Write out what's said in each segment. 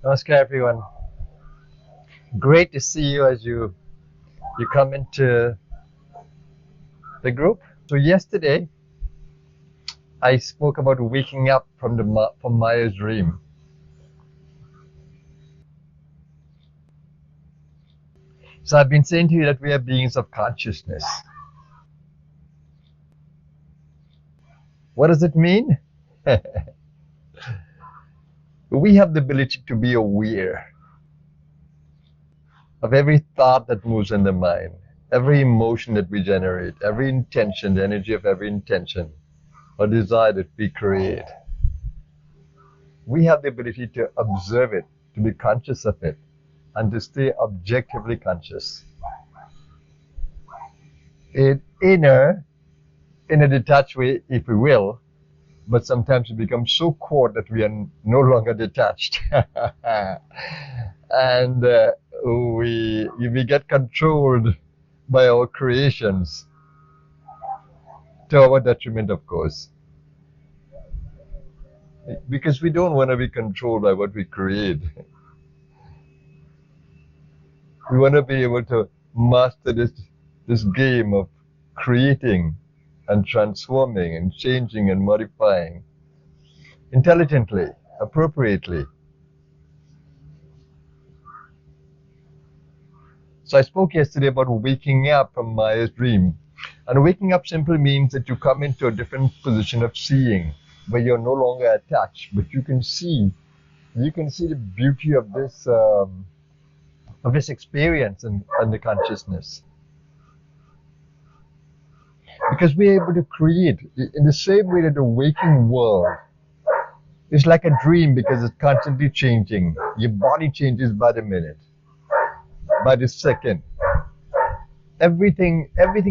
Namaskar, everyone. Great to see you as you come into the group. So yesterday, I spoke about waking up from Maya's dream. So I've been saying to you that we are beings of consciousness. What does it mean? We have the ability to be aware of every thought that moves in the mind, every emotion that we generate, every intention, the energy of every intention or desire that we create. We have the ability to observe it, to be conscious of it, and to stay objectively conscious. In a detached way, if we will, but sometimes we become so core that we are no longer detached. And we get controlled by our creations to our detriment, of course. Because we don't want to be controlled by what we create. We want to be able to master this game of creating and transforming and changing and modifying intelligently, appropriately. So I spoke yesterday about waking up from Maya's dream. And waking up simply means that you come into a different position of seeing, where you're no longer attached, but you can see the beauty of this experience and the consciousness. Because we're able to create in the same way that the waking world is like a dream because it's constantly changing. Your body changes by the minute, by the second. Everything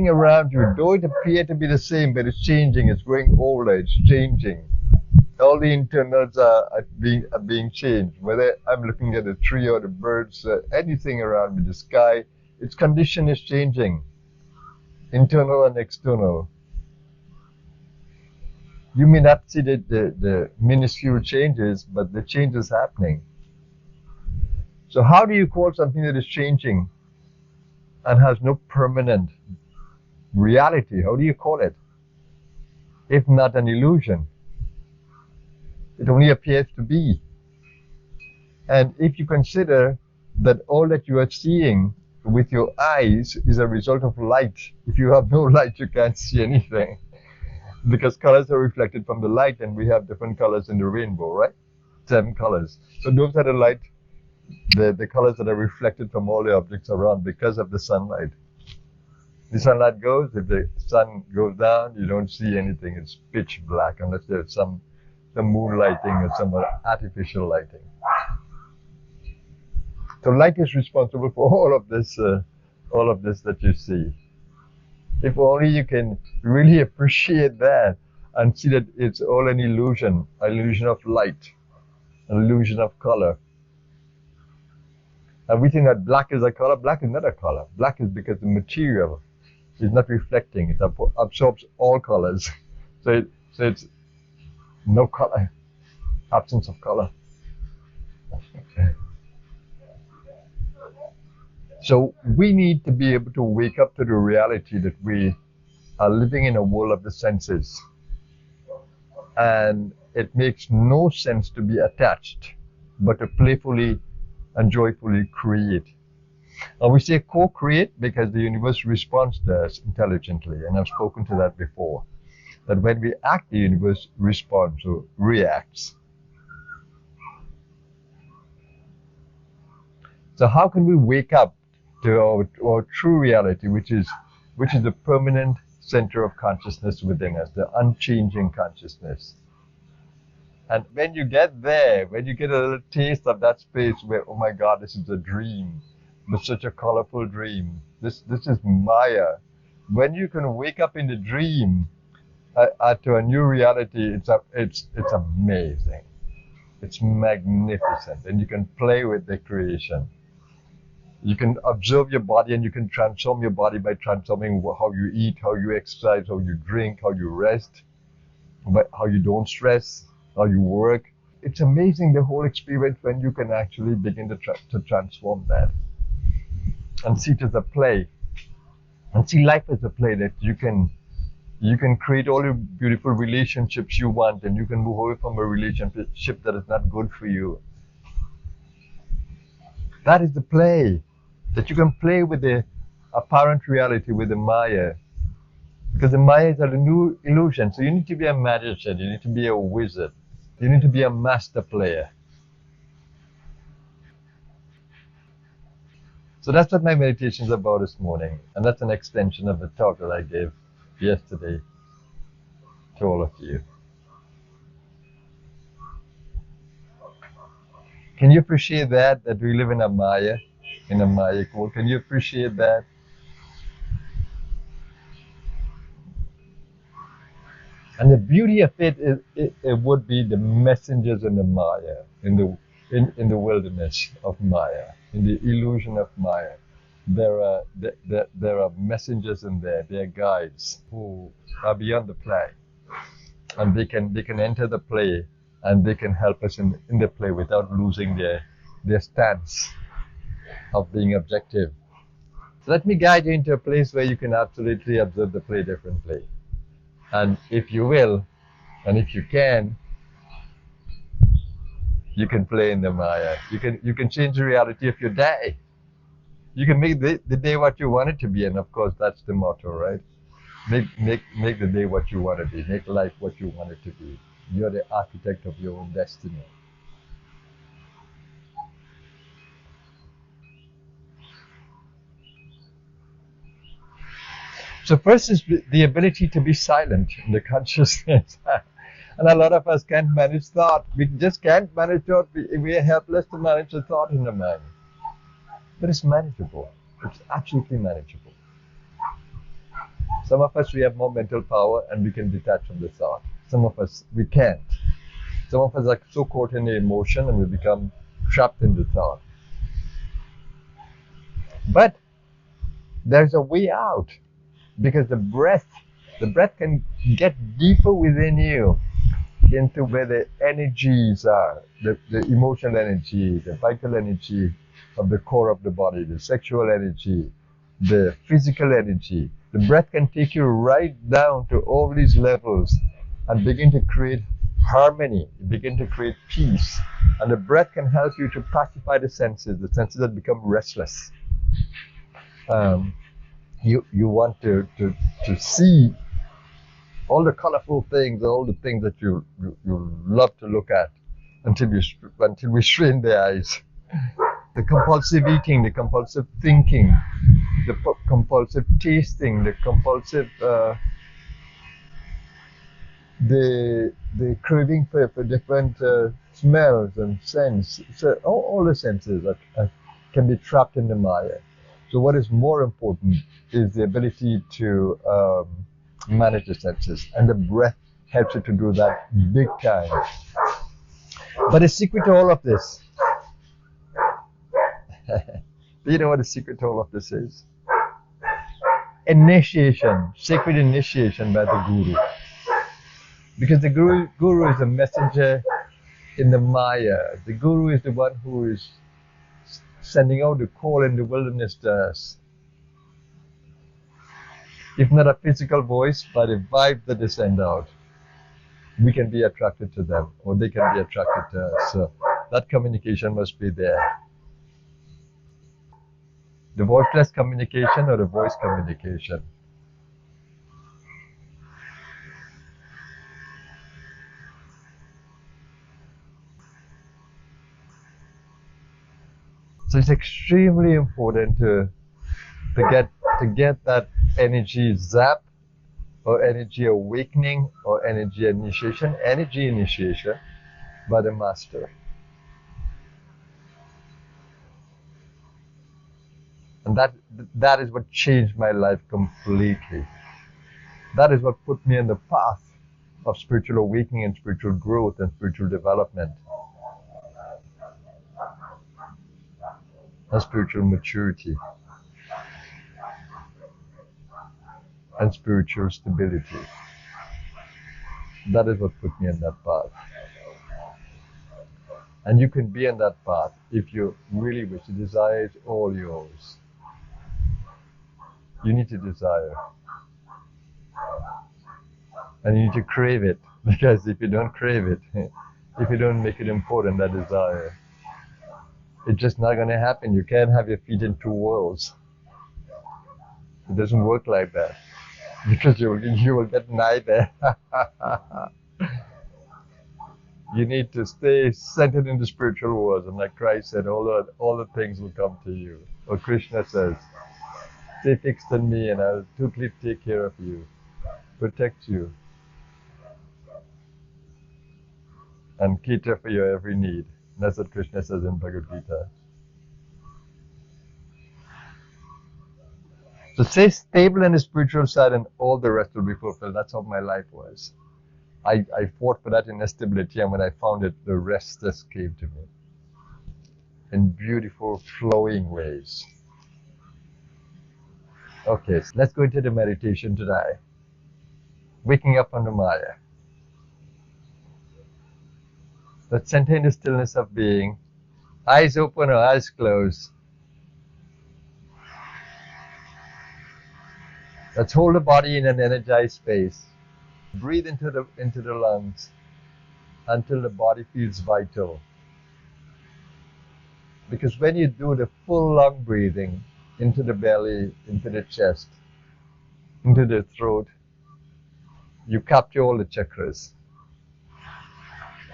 around you, though it appears to be the same, but it's changing, it's growing older, it's changing. All the internals are being changed. Whether I'm looking at a tree or the birds, anything around me, the sky, its condition is changing, internal and external. You may not see the minuscule changes, but the change is happening. So how do you call something that is changing and has no permanent reality? How do you call it? If not an illusion. It only appears to be. And if you consider that all that you are seeing with your eyes is a result of light, if you have no light, you can't see anything. Because colors are reflected from the light, and we have different colors in the rainbow, right? 7 colors. So those are the light, the colors that are reflected from all the objects around because of the sunlight. The sunlight goes, if the sun goes down, you don't see anything. It's pitch black unless there's some moonlighting or some artificial lighting. So light is responsible for all of this that you see. If only you can really appreciate that and see that it's all an illusion of light, an illusion of color. And we think that black is a color. Black is not a color. Black is because the material is not reflecting. It absorbs all colors. So it's no color, absence of color. So we need to be able to wake up to the reality that we are living in a world of the senses. And it makes no sense to be attached, but to playfully and joyfully create. And we say co-create because the universe responds to us intelligently, and I've spoken to that before. That when we act, the universe responds or reacts. So how can we wake up to our true reality, which is the permanent center of consciousness within us, the unchanging consciousness? And when you get there, when you get a little taste of that space where, oh my God, this is a dream, but such a colorful dream. This is Maya. When you can wake up in the dream to a new reality, it's amazing. It's magnificent, and you can play with the creation. You can observe your body, and you can transform your body by transforming how you eat, how you exercise, how you drink, how you rest, how you don't stress, how you work. it's amazing the whole experience when you can actually begin to transform that and see it as a play and see life as a play that you can create all your beautiful relationships you want, and you can move away from a relationship that is not good for you. That is the play, that you can play with the apparent reality, with the Maya. Because the Mayas are the new illusion. So you need to be a magician, you need to be a wizard, you need to be a master player. So that's what my meditation is about this morning. And that's an extension of the talk that I gave yesterday to all of you. Can you appreciate that we live in a Maya world? Can you appreciate that? And the beauty of it is it would be the messengers in the Maya, in the wilderness of Maya, in the illusion of Maya. There are messengers in there, they are guides who are beyond the play. And they can enter the play and they can help us in the play without losing their stance of being objective. So let me guide you into a place where you can absolutely observe the play differently. And if you will, and if you can play in the Maya. You can change the reality of your day. You can make the day what you want it to be, and of course that's the motto, right? Make the day what you want to be. Make life what you want it to be. You're the architect of your own destiny. So first is the ability to be silent in the consciousness. And a lot of us can't manage thought. We just can't manage thought. We are helpless to manage the thought in the mind. But it's manageable. It's absolutely manageable. Some of us, we have more mental power and we can detach from the thought. Some of us, we can't. Some of us are so caught in the emotion and we become trapped in the thought. But there's a way out, because the breath can get deeper within you into where the energies are, the emotional energy, the vital energy of the core of the body, the sexual energy, the physical energy. The breath can take you right down to all these levels and begin to create harmony, begin to create peace. And the breath can help you to pacify the senses that become restless. You want to see all the colorful things, all the things that you love to look at until we strain the eyes. The compulsive eating, the compulsive thinking, the compulsive tasting, the compulsive the craving for different smells and scents. So all the senses can be trapped in the Maya. So what is more important is the ability to manage the senses, and the breath helps you to do that big time. But the secret to all of this, do you know what the secret to all of this is? Initiation, sacred initiation by the Guru. Because the Guru is a messenger in the Maya. The Guru is the one who is sending out the call in the wilderness to us. If not a physical voice, by the vibe that they send out, we can be attracted to them, or they can be attracted to us. So that communication must be there. The voiceless communication or the voice communication. So it's extremely important to get that energy zap, or energy awakening, or energy initiation by the master. And that is what changed my life completely. That is what put me on the path of spiritual awakening and spiritual growth and spiritual development and spiritual maturity and spiritual stability. That is what put me on that path. And you can be on that path if you really wish. The desire is all yours. You need to desire. And you need to crave it. Because if you don't crave it, if you don't make it important, that desire, it's just not going to happen. You can't have your feet in two worlds. It doesn't work like that. Because you will get neither. You need to stay centered in the spiritual world. And like Christ said, all the things will come to you. Or Krishna says, stay fixed on me and I'll totally take care of you, protect you, and cater for your every need. And that's what Krishna says in Bhagavad Gita. So stay stable in the spiritual side and all the rest will be fulfilled. That's how my life was. I fought for that inner stability, and when I found it, the rest just came to me in beautiful flowing ways. Okay, so let's go into the meditation today. Waking up under Maya. Let's center in the stillness of being. Eyes open or eyes closed. Let's hold the body in an energized space. Breathe into the lungs until the body feels vital. Because when you do the full lung breathing into the belly, into the chest, into the throat, you capture all the chakras.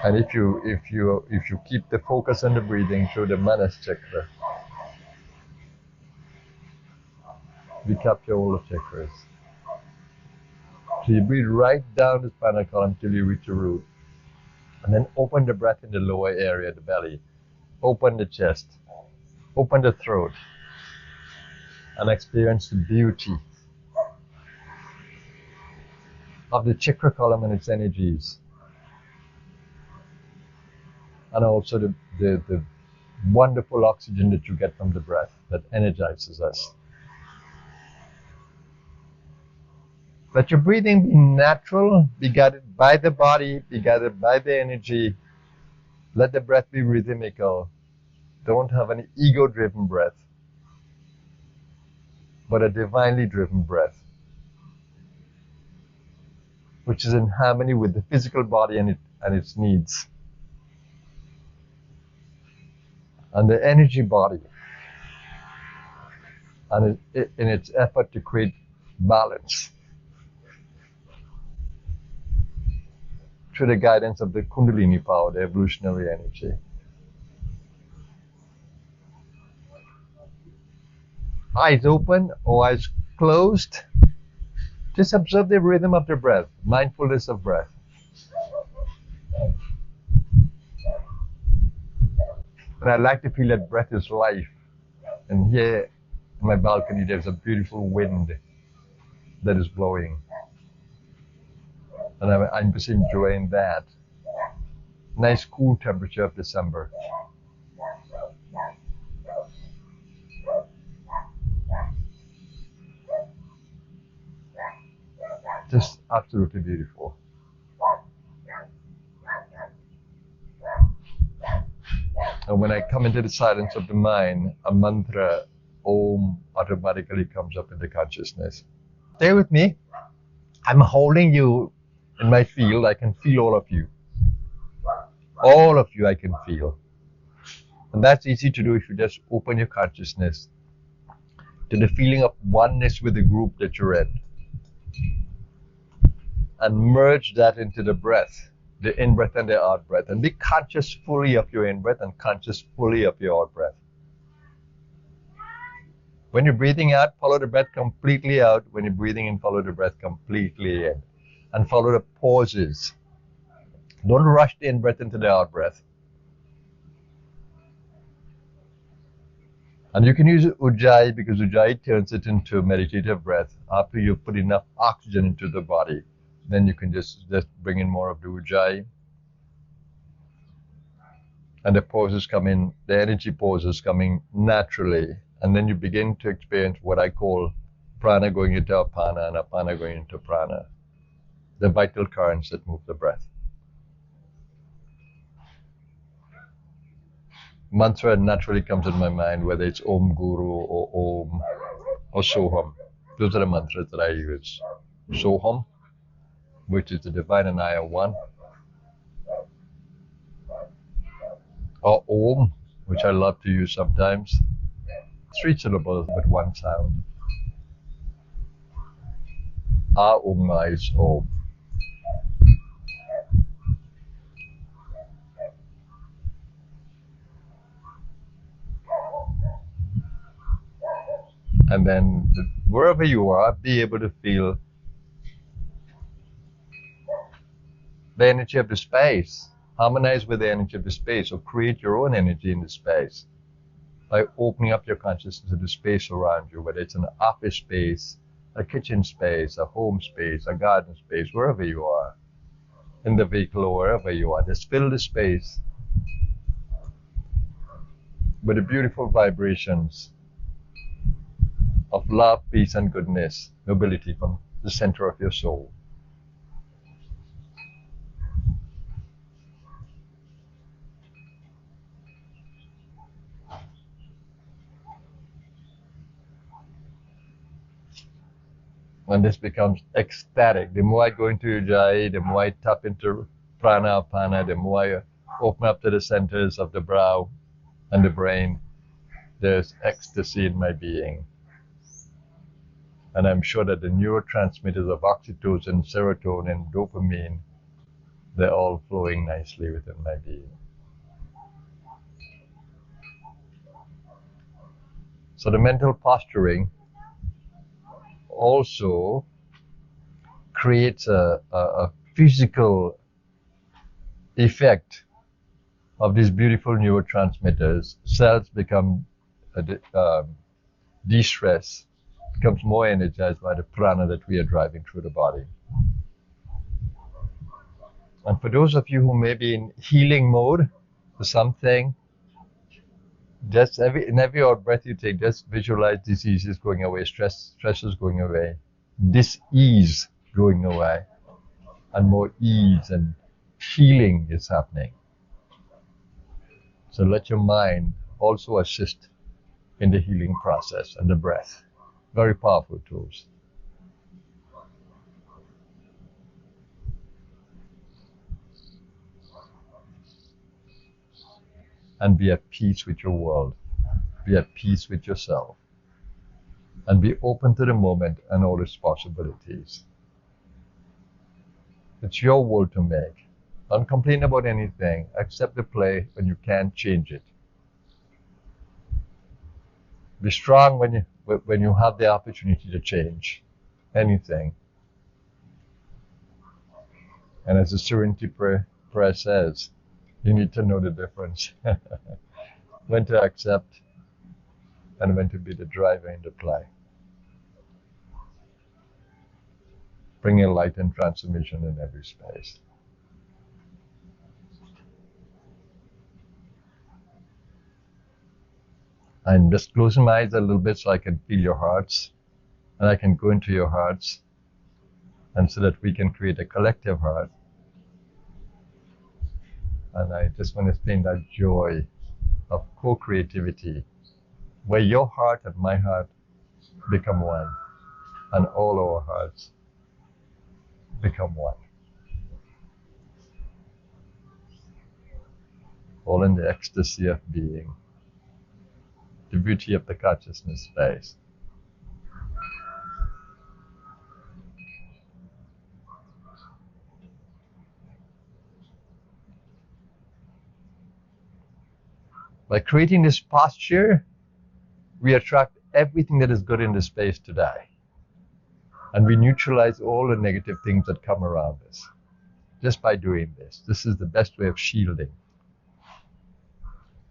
And if you keep the focus on the breathing through the Manas chakra, we capture all the chakras. So you breathe right down the spinal column till you reach the root. And then open the breath in the lower area, the belly. Open the chest. Open the throat. And experience the beauty of the chakra column and its energies. And also the wonderful oxygen that you get from the breath that energizes us. Let your breathing be natural, be guided by the body, be guided by the energy. Let the breath be rhythmical. Don't have any ego-driven breath, but a divinely driven breath, which is in harmony with the physical body and its needs. And the energy body, and in its effort to create balance through the guidance of the Kundalini power, the evolutionary energy. Eyes open or eyes closed. Just observe the rhythm of the breath, mindfulness of breath. And I like to feel that breath is life. And here on my balcony there's a beautiful wind that is blowing. And I'm just enjoying that. Nice cool temperature of December. Just absolutely beautiful. And when I come into the silence of the mind, a mantra, Om, automatically comes up in the consciousness. Stay with me. I'm holding you in my field. I can feel all of you. All of you I can feel. And that's easy to do if you just open your consciousness to the feeling of oneness with the group that you're in. And merge that into the breath, the in-breath and the out-breath. And be conscious fully of your in-breath and conscious fully of your out-breath. When you're breathing out, follow the breath completely out. When you're breathing in, follow the breath completely in. And follow the pauses. Don't rush the in-breath into the out-breath. And you can use Ujjayi because Ujjayi turns it into a meditative breath. After you put enough oxygen into the body, then you can just bring in more of the Ujjayi. And the pauses come in, the energy pauses coming naturally. And then you begin to experience what I call prana going into apana and apana going into prana. The vital currents that move the breath. mantra naturally comes in my mind, whether it's Om Guru or Om or Soham. Those are the mantras that I use. Soham, which is the divine and I are one. Or Om, which I love to use sometimes. 3 syllables but one sound. A Om is Om. And then wherever you are, be able to feel the energy of the space. Harmonize with the energy of the space, or create your own energy in the space by opening up your consciousness to the space around you, whether it's an office space, a kitchen space, a home space, a garden space, wherever you are, in the vehicle or wherever you are. Just fill the space with the beautiful vibrations of love, peace, and goodness, nobility from the center of your soul. And this becomes ecstatic. The more I go into Ujjayi, the more I tap into Prana Apana, the more I open up to the centers of the brow and the brain, there's ecstasy in my being. And I'm sure that the neurotransmitters of oxytocin, serotonin, dopamine, they're all flowing nicely within my being. So the mental posturing also creates a physical effect of these beautiful neurotransmitters. Cells become de-stressed, becomes more energized by the prana that we are driving through the body. And for those of you who may be in healing mode for something, just in every out breath you take, just visualize diseases going away, stress is going away, dis-ease going away, and more ease and healing is happening. So let your mind also assist in the healing process and the breath. Very powerful tools. And be at peace with your world. Be at peace with yourself. And be open to the moment and all its possibilities. It's your world to make. Don't complain about anything. Accept the play when you can't change it. Be strong when you have the opportunity to change anything. And as the Serenity Prayer says, you need to know the difference. When to accept and when to be the driver in the play. Bring a light and transformation in every space. I'm just closing my eyes a little bit so I can feel your hearts, and I can go into your hearts, and so that we can create a collective heart. And I just want to explain that joy of co-creativity, where your heart and my heart become one, and all our hearts become one. All in the ecstasy of being, the beauty of the consciousness space. By creating this posture, we attract everything that is good in the space today. And we neutralize all the negative things that come around us. Just by doing this. This is the best way of shielding.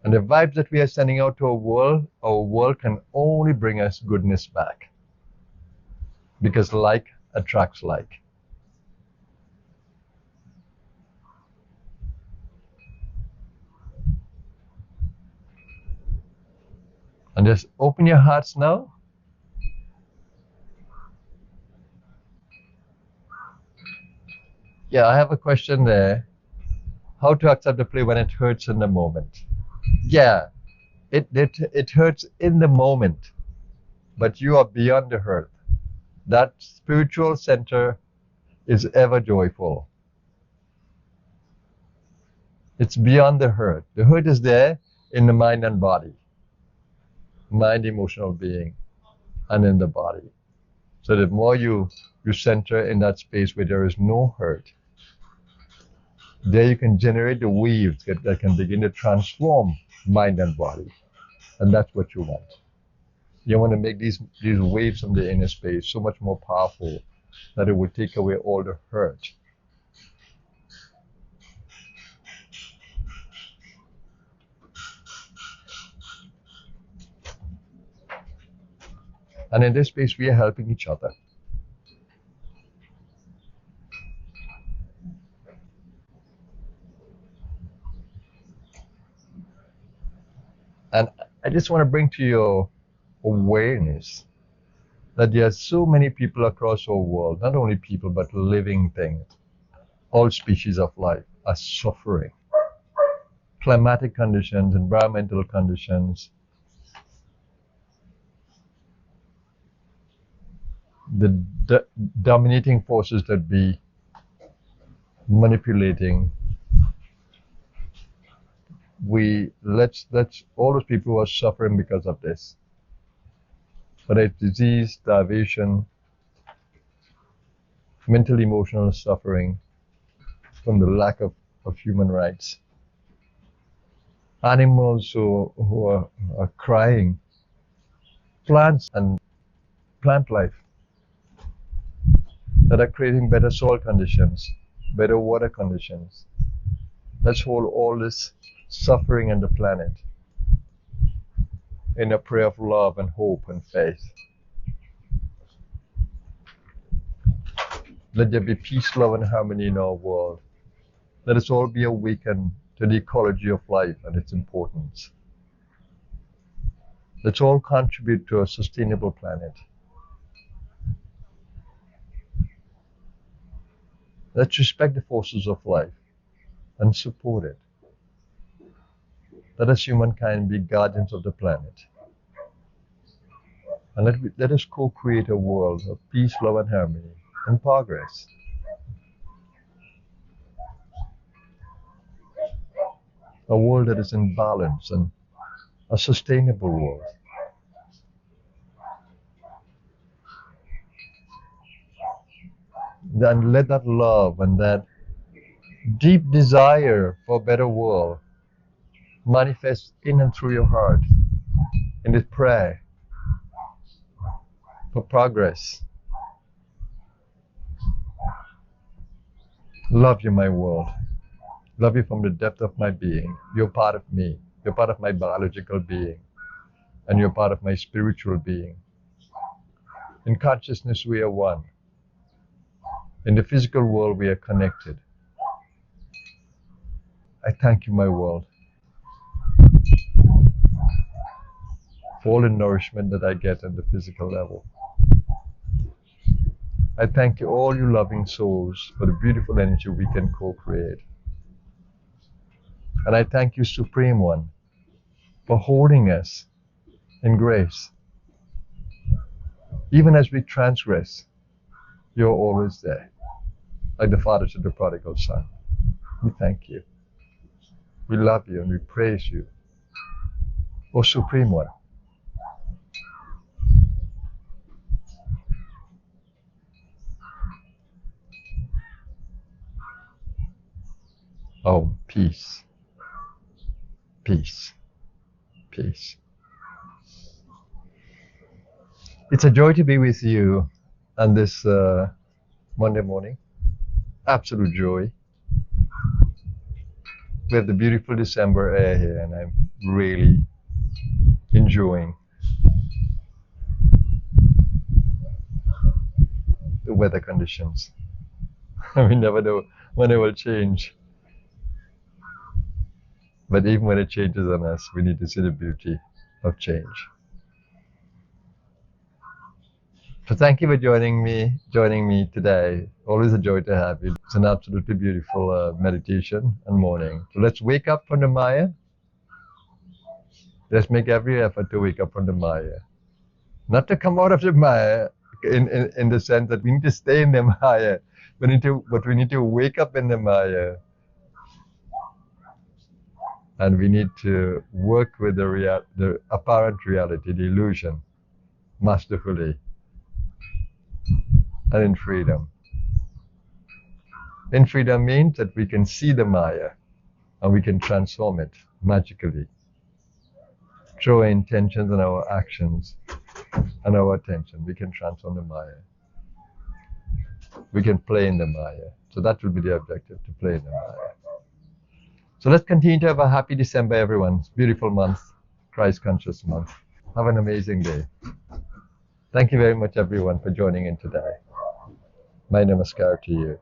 And the vibes that we are sending out to our world can only bring us goodness back. Because like attracts like. And just open your hearts now. Yeah, I have a question there. How to accept the play when it hurts in the moment? Yeah, it hurts in the moment, but you are beyond the hurt. That spiritual center is ever joyful. It's beyond the hurt. The hurt is there in the mind and body, mind, emotional being, and in the body. So the more you center in that space where there is no hurt, there you can generate the waves that can begin to transform mind and body. And that's what you want. You want to make these waves from the inner space so much more powerful that it will take away all the hurt. And in this space, we are helping each other. And I just want to bring to your awareness that there are so many people across our world, not only people, but living things, all species of life are suffering. Climatic conditions, environmental conditions, the dominating forces that be manipulating. Let's all those people who are suffering because of this, whether it's disease, starvation, mental, emotional suffering from the lack of human rights, animals who are crying, plants and plant life that are creating better soil conditions, better water conditions. Let's hold all this suffering on the planet in a prayer of love and hope and faith. Let there be peace, love, and harmony in our world. Let us all be awakened to the ecology of life and its importance. Let's all contribute to a sustainable planet. Let's respect the forces of life and support it. Let us humankind be guardians of the planet. And let us co-create a world of peace, love, and harmony and progress. A world that is in balance and a sustainable world. And let that love and that deep desire for a better world manifest in and through your heart in this prayer for progress. Love you, my world. Love you from the depth of my being. You're part of me. You're part of my biological being. And you're part of my spiritual being. In consciousness, we are one. In the physical world, we are connected. I thank you, my world, for all the nourishment that I get on the physical level. I thank you, all you loving souls, for the beautiful energy we can co-create. And I thank you, Supreme One, for holding us in grace. Even as we transgress, you're always there, like the father to the prodigal son. We thank you. We love you and we praise you, O Supreme One. Oh, peace, peace, peace. It's a joy to be with you on this Monday morning. Absolute joy. We have the beautiful December air here, and I'm really enjoying the weather conditions. We never know when it will change. But even when it changes on us, we need to see the beauty of change. So thank you for joining me today. Always a joy to have you. It's an absolutely beautiful meditation and morning. So let's wake up from the Maya Let's make every effort to wake up from the Maya. Not to come out of the Maya in the sense that we need to stay in the Maya, but we need to wake up in the Maya. And we need to work with the apparent reality, the illusion, masterfully and in freedom. In freedom means that we can see the Maya and we can transform it magically through our intentions and our actions and our attention. We can transform the Maya. We can play in the Maya. So that will be the objective, to play in the Maya. So let's continue to have a happy December, everyone. It's a beautiful month, Christ conscious month. Have an amazing day. Thank you very much, everyone, for joining in today. My namaskar to you.